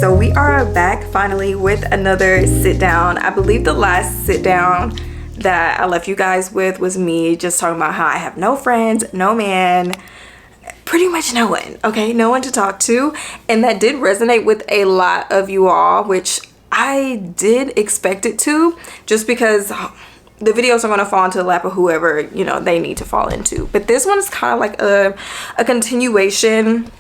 So we are back finally with another sit down. I believe the last sit down that I left you guys with was me just talking about how I have no friends, no man, pretty much no one, okay? No one to talk to. And that did resonate with a lot of you all, which I did expect it to, just because the videos are going to fall into the lap of whoever, you know, they need to fall into. But this one is kind of like a continuation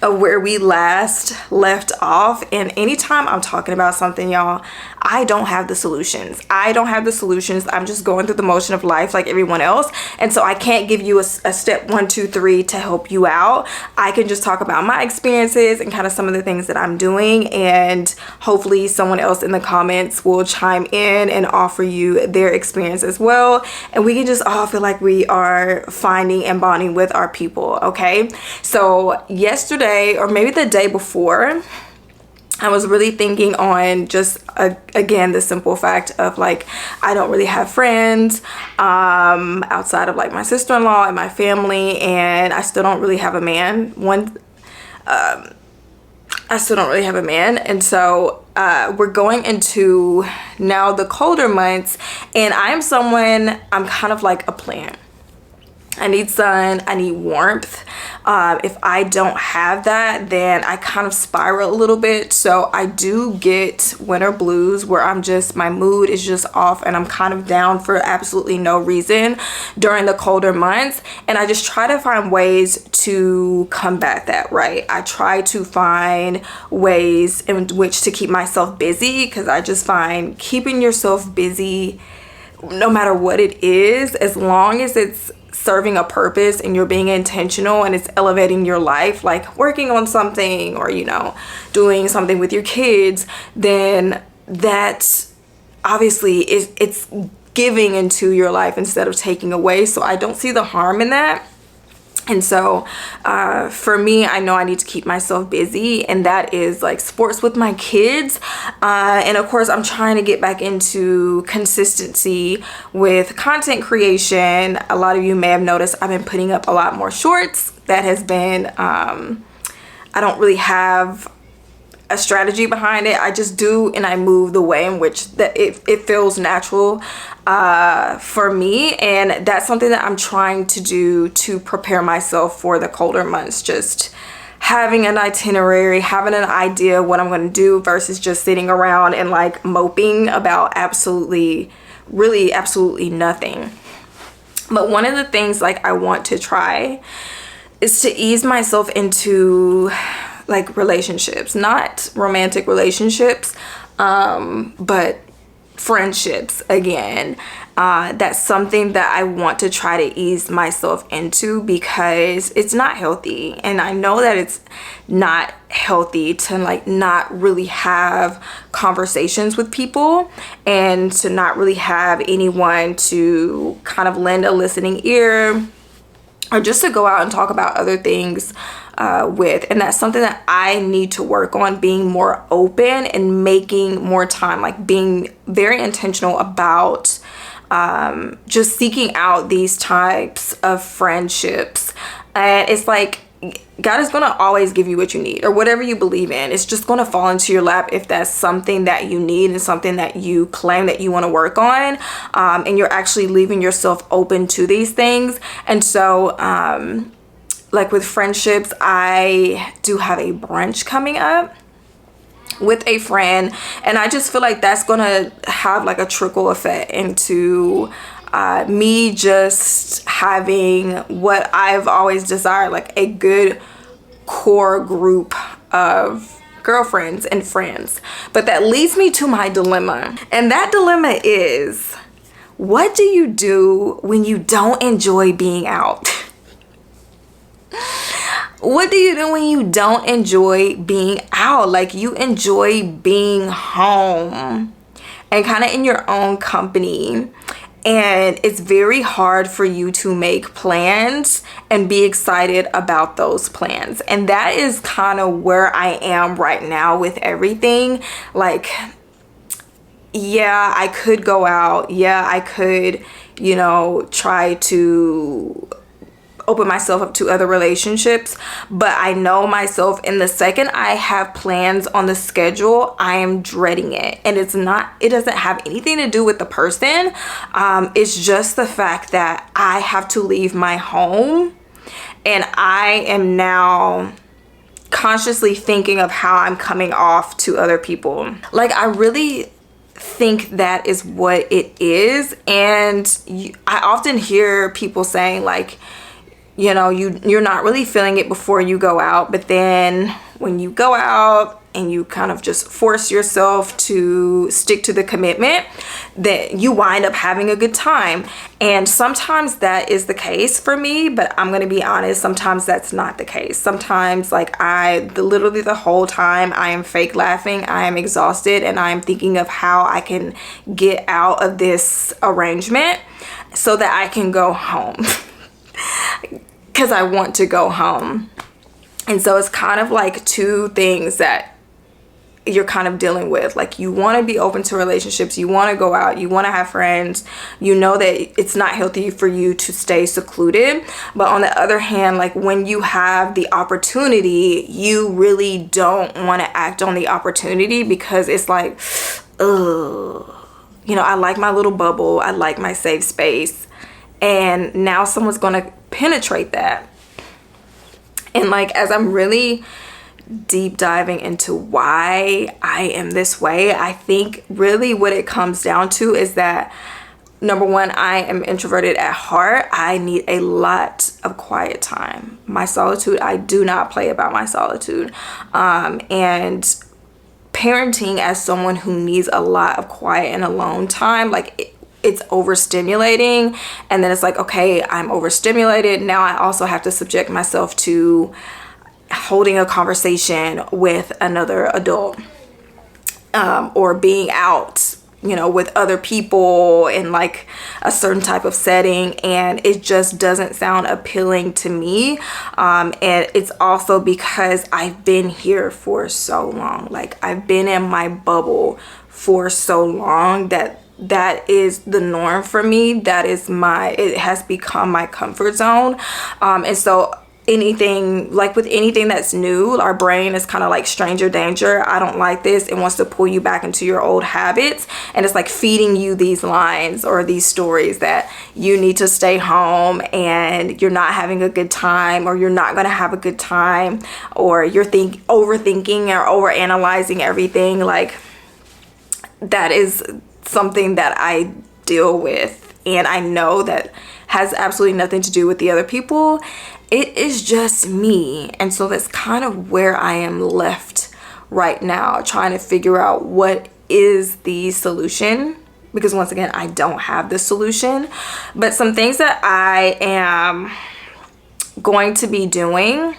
of where we last left off. And anytime I'm talking about something, y'all, I don't have the solutions. I'm just going through the motion of life like everyone else. And so I can't give you a step 1, 2, 3 to help you out. I can just talk about my experiences and kind of some of the things that I'm doing. And hopefully someone else in the comments will chime in and offer you their experience as well. And we can just all feel like we are finding and bonding with our people, okay? So yesterday, or maybe the day before, I was really thinking on just again the simple fact of like I don't really have friends outside of like my sister-in-law and my family, and I still don't really have a man. I still don't really have a man, and so we're going into now the colder months, and I'm kind of like a plant. I need sun, I need warmth. If I don't have that, then I kind of spiral a little bit. So I do get winter blues where my mood is just off and I'm kind of down for absolutely no reason during the colder months. And I just try to find ways to combat that, right? I try to find ways in which to keep myself busy, because I just find keeping yourself busy, no matter what it is, as long as it's serving a purpose and you're being intentional and it's elevating your life, like working on something or, you know, doing something with your kids, then that's obviously it's giving into your life instead of taking away. So I don't see the harm in that. And so for me, I know I need to keep myself busy, and that is like sports with my kids. And of course, I'm trying to get back into consistency with content creation. A lot of you may have noticed I've been putting up a lot more shorts. That has been, I don't really have a strategy behind it. I just do, and I move the way in which that it feels natural for me. And that's something that I'm trying to do to prepare myself for the colder months. Just having an itinerary, having an idea what I'm going to do versus just sitting around and like moping about absolutely nothing. But one of the things like I want to try is to ease myself into like relationships, not romantic relationships, but friendships again. That's something that I want to try to ease myself into, because it's not healthy. And I know that it's not healthy to like not really have conversations with people and to not really have anyone to kind of lend a listening ear, or just to go out and talk about other things with. And that's something that I need to work on, being more open and making more time, like being very intentional about just seeking out these types of friendships. And it's like God is going to always give you what you need, or whatever you believe in. It's just going to fall into your lap if that's something that you need and something that you claim that you want to work on, and you're actually leaving yourself open to these things. And so like with friendships, I do have a brunch coming up with a friend, and I just feel like that's gonna have like a trickle effect into me just having what I've always desired, like a good core group of girlfriends and friends. But that leads me to my dilemma, and that dilemma is, what do you do when you don't enjoy being out? What do you do when you don't enjoy being out? Like, you enjoy being home and kind of in your own company, and it's very hard for you to make plans and be excited about those plans. And that is kind of where I am right now with everything. Like, yeah, I could go out. Yeah, I could, you know, try to open myself up to other relationships, but I know myself, in the second I have plans on the schedule, I am dreading it. And it doesn't have anything to do with the person. It's just the fact that I have to leave my home, and I am now consciously thinking of how I'm coming off to other people. Like, I really think that is what it is. And I often hear people saying, like, you know, you're not really feeling it before you go out, but then when you go out and you kind of just force yourself to stick to the commitment, that you wind up having a good time. And sometimes that is the case for me, but I'm gonna be honest, sometimes that's not the case. Sometimes, like, literally the whole time I am fake laughing, I am exhausted, and I am thinking of how I can get out of this arrangement so that I can go home. Because I want to go home. And so it's kind of like two things that you're kind of dealing with. Like, you want to be open to relationships, you want to go out, you want to have friends, you know that it's not healthy for you to stay secluded, but on the other hand, like, when you have the opportunity, you really don't want to act on the opportunity, because it's like, ugh, you know, I like my little bubble, I like my safe space, and now someone's gonna penetrate that. And like, as I'm really deep diving into why I am this way, I think really what it comes down to is that, number one, I am introverted at heart. I need a lot of quiet time. My solitude, I do not play about my solitude. And parenting as someone who needs a lot of quiet and alone time, like, it's overstimulating. And then it's like, okay, I'm overstimulated. Now I also have to subject myself to holding a conversation with another adult, or being out, you know, with other people in like a certain type of setting, and it just doesn't sound appealing to me. And it's also because I've been here for so long. Like, I've been in my bubble for so long that is the norm for me. It has become my comfort zone. And so with anything that's new, our brain is kind of like stranger danger. I don't like this. It wants to pull you back into your old habits. And it's like feeding you these lines or these stories that you need to stay home and you're not having a good time, or you're not going to have a good time, or you're overthinking or overanalyzing everything. Like, that is something that I deal with, and I know that has absolutely nothing to do with the other people. It is just me. And so that's kind of where I am left right now, trying to figure out what is the solution, because once again, I don't have the solution. But some things that I am going to be doing,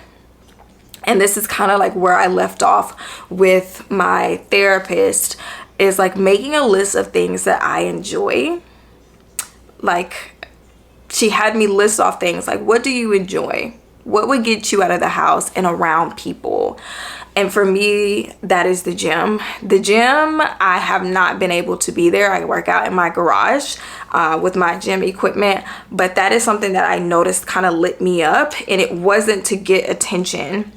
and this is kind of like where I left off with my therapist, is like making a list of things that I enjoy. Like, she had me list off things like, what do you enjoy? What would get you out of the house and around people? And for me, that is the gym. The gym, I have not been able to be there. I work out in my garage with my gym equipment, but that is something that I noticed kind of lit me up. And it wasn't to get attention.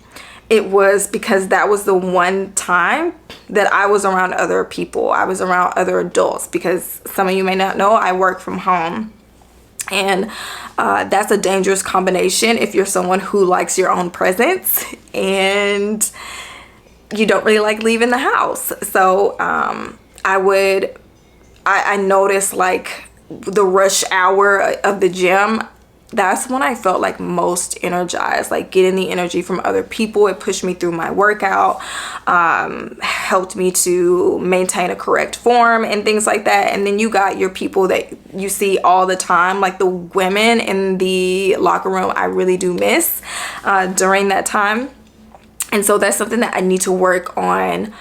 It was because that was the one time that I was around other people. I was around other adults, because some of you may not know, I work from home. And that's a dangerous combination if you're someone who likes your own presence and you don't really like leaving the house. So I noticed, like, the rush hour of the gym, that's when I felt like most energized, like getting the energy from other people. It pushed me through my workout, helped me to maintain a correct form and things like that. And then you got your people that you see all the time, like the women in the locker room. I really do miss during that time. And so that's something that I need to work on,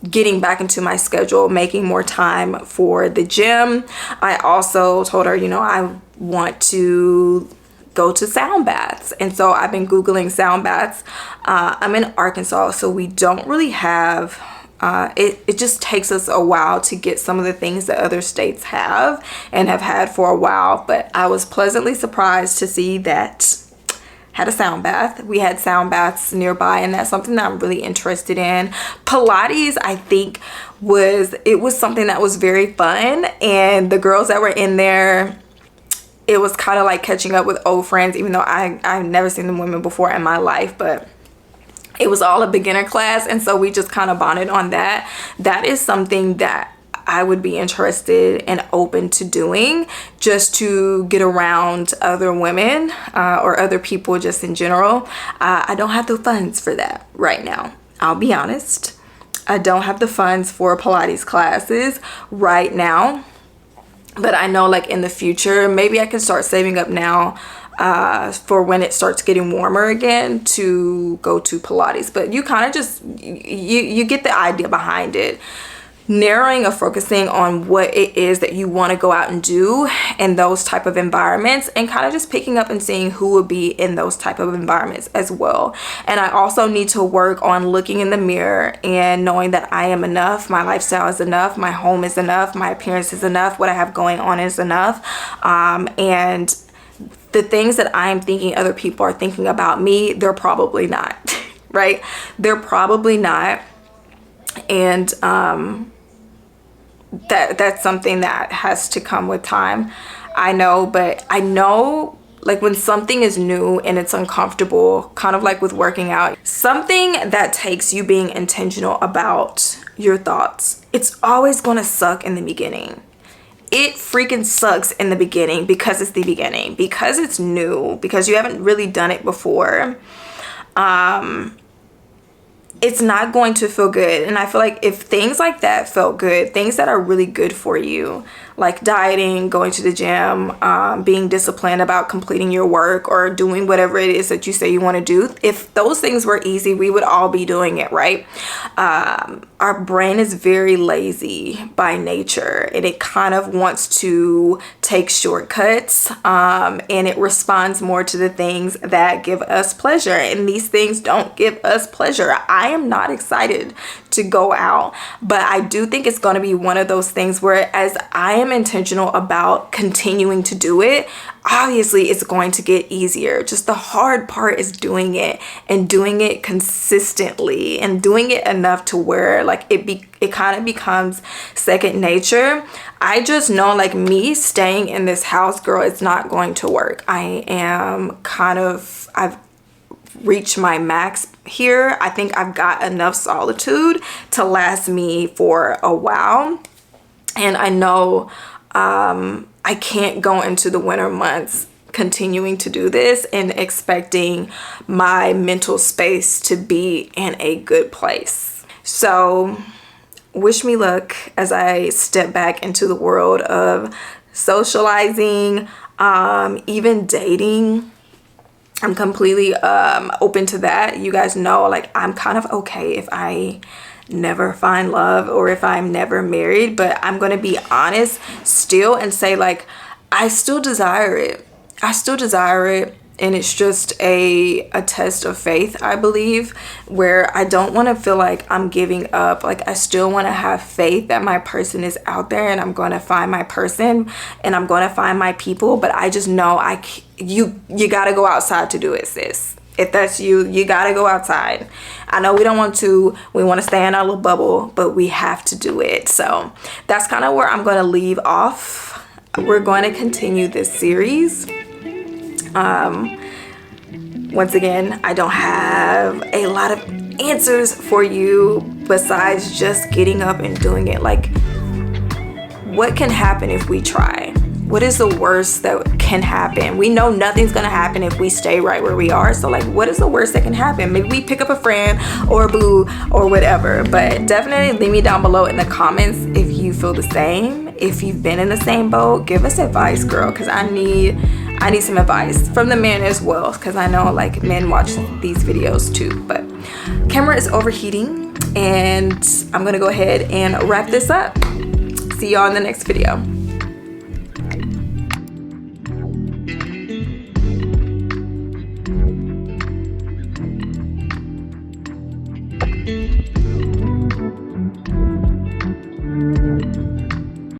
getting back into my schedule, making more time for the gym. I also told her, you know, I want to go to sound baths. And so I've been Googling sound baths. I'm in Arkansas, so we don't really have it just takes us a while to get some of the things that other states have and have had for a while. But I was pleasantly surprised to see that had a sound bath. We had sound baths nearby, and that's something that I'm really interested in. Pilates, I think, was something that was very fun, and the girls that were in there, it was kind of like catching up with old friends, even though I've never seen them women before in my life, but it was all a beginner class, and so we just kind of bonded on that. That is something that I would be interested and open to doing, just to get around other women or other people just in general. I don't have the funds for that right now. I'll be honest. I don't have the funds for Pilates classes right now, but I know like in the future, maybe I can start saving up now for when it starts getting warmer again to go to Pilates. But you kind of just, you get the idea behind it. Narrowing or focusing on what it is that you want to go out and do in those type of environments, and kind of just picking up and seeing who will be in those type of environments as well. And I also need to work on looking in the mirror and knowing that I am enough, my lifestyle is enough, my home is enough, my appearance is enough, what I have going on is enough, and the things that I'm thinking other people are thinking about me, they're probably not. Right? They're probably not. And that's something that has to come with time. I know, but I know like when something is new and it's uncomfortable, kind of like with working out, something that takes you being intentional about your thoughts, it's always gonna suck in the beginning. It freaking sucks in the beginning because it's the beginning, because it's new, because you haven't really done it before. It's not going to feel good. And I feel like if things like that felt good, things that are really good for you, like dieting, going to the gym, being disciplined about completing your work or doing whatever it is that you say you want to do, if those things were easy, we would all be doing it, right? Our brain is very lazy by nature, and it kind of wants to take shortcuts, and it responds more to the things that give us pleasure, and these things don't give us pleasure. I am not excited to go out, but I do think it's going to be one of those things where as I am intentional about continuing to do it, obviously it's going to get easier. Just the hard part is doing it, and doing it consistently, and doing it enough to where like it kind of becomes second nature. I just know like me staying in this house, girl, it's not going to work. I've reached my max here. I think I've got enough solitude to last me for a while, and I know I can't go into the winter months continuing to do this and expecting my mental space to be in a good place. So wish me luck as I step back into the world of socializing, even dating. I'm completely open to that. You guys know, like, I'm kind of okay if I never find love or if I'm never married, but I'm going to be honest still and say, like, I still desire it. I still desire it. And it's just a test of faith, I believe, where I don't want to feel like I'm giving up. Like, I still want to have faith that my person is out there, and I'm going to find my person, and I'm going to find my people. But I just know you got to go outside to do it, sis. If that's you, you got to go outside. I know we want to stay in our little bubble, but we have to do it. So that's kind of where I'm going to leave off. We're going to continue this series. Once again, I don't have a lot of answers for you besides just getting up and doing it. Like, what can happen if we try? What is the worst that can happen? We know nothing's gonna happen if we stay right where we are. So like, what is the worst that can happen? Maybe we pick up a friend or a boo or whatever. But definitely leave me down below in the comments if you feel the same. If you've been in the same boat, give us advice, girl, because I need some advice from the men as well, because I know like men watch these videos too. But camera is overheating, and I'm gonna go ahead and wrap this up. See y'all in the next video.